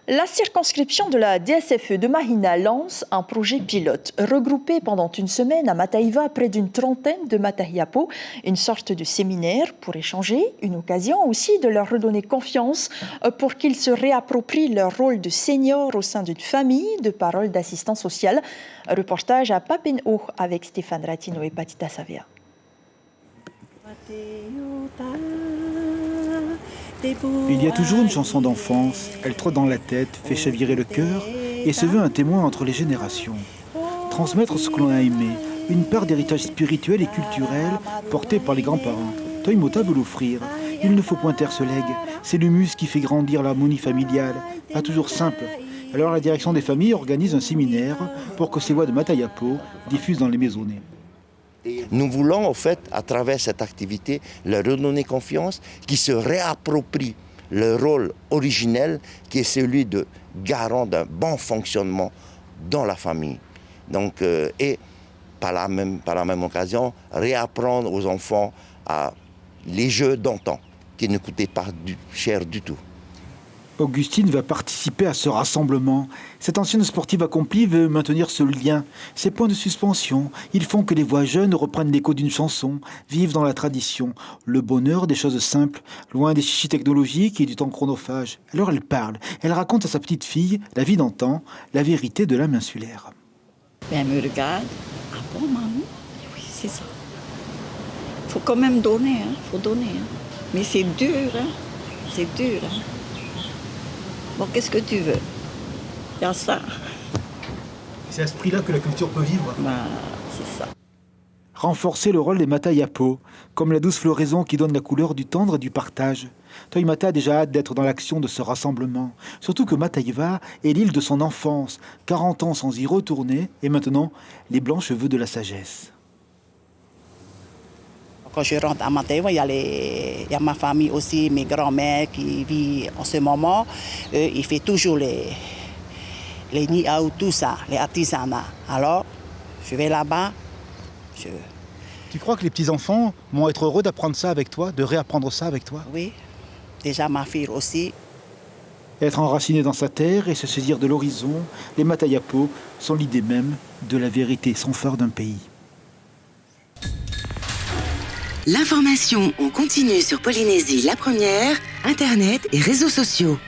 La circonscription de la DSFE de Mahina lance un projet pilote. Regroupé pendant une semaine à Mataïva près d'une trentaine de Matahiapo, une sorte de séminaire pour échanger, une occasion aussi de leur redonner confiance pour qu'ils se réapproprient leur rôle de seniors au sein d'une famille de parole d'assistance sociale. Reportage à Papenhaut avec Stéphane Ratino et Patita Savia. Il y a toujours une chanson d'enfance, elle trotte dans la tête, fait chavirer le cœur et se veut un témoin entre les générations. Transmettre ce que l'on a aimé, une part d'héritage spirituel et culturel porté par les grands-parents. Toimota veut l'offrir. Il ne faut point taire ce legs. C'est l'humus qui fait grandir l'harmonie familiale, pas toujours simple. Alors la direction des familles organise un séminaire pour que ces voix de Matahiapo diffusent dans les maisonnées. Nous voulons, en fait, à travers cette activité, leur redonner confiance, qu'ils se réapproprient le rôle originel qui est celui de garant d'un bon fonctionnement dans la famille. Donc, et par la même occasion, réapprendre aux enfants les jeux d'antan, qui ne coûtaient pas cher du tout. Augustine va participer à ce rassemblement. Cette ancienne sportive accomplie veut maintenir ce lien. Ces points de suspension, ils font que les voix jeunes reprennent l'écho d'une chanson, vivent dans la tradition, le bonheur des choses simples, loin des chichis technologiques et du temps chronophage. Alors elle parle, elle raconte à sa petite fille la vie d'antan, la vérité de l'âme insulaire. Elle me regarde. Ah bon, maman? Oui, c'est ça. Il faut quand même donner, hein? Faut donner. Hein? Mais c'est dur, hein? C'est dur, hein? Bon, qu'est-ce que tu veux? Il y a ça. C'est à ce prix-là que la culture peut vivre. C'est ça. Renforcer le rôle des Matahiapo, comme la douce floraison qui donne la couleur du tendre et du partage. Toimata a déjà hâte d'être dans l'action de ce rassemblement. Surtout que Mataïva est l'île de son enfance, 40 ans sans y retourner, et maintenant, les blancs cheveux de la sagesse. Quand je rentre à Mataïva, il y a ma famille aussi, mes grands-mères qui vivent en ce moment. Ils font toujours les niaou, tout ça, les artisanats. Alors, je vais là-bas. Tu crois que les petits-enfants vont être heureux d'apprendre ça avec toi, de réapprendre ça avec toi? Oui, déjà ma fille aussi. Être enraciné dans sa terre et se saisir de l'horizon, les Matahiapo sont l'idée même de la vérité sans phare d'un pays. L'information en continu sur Polynésie la première, Internet et réseaux sociaux.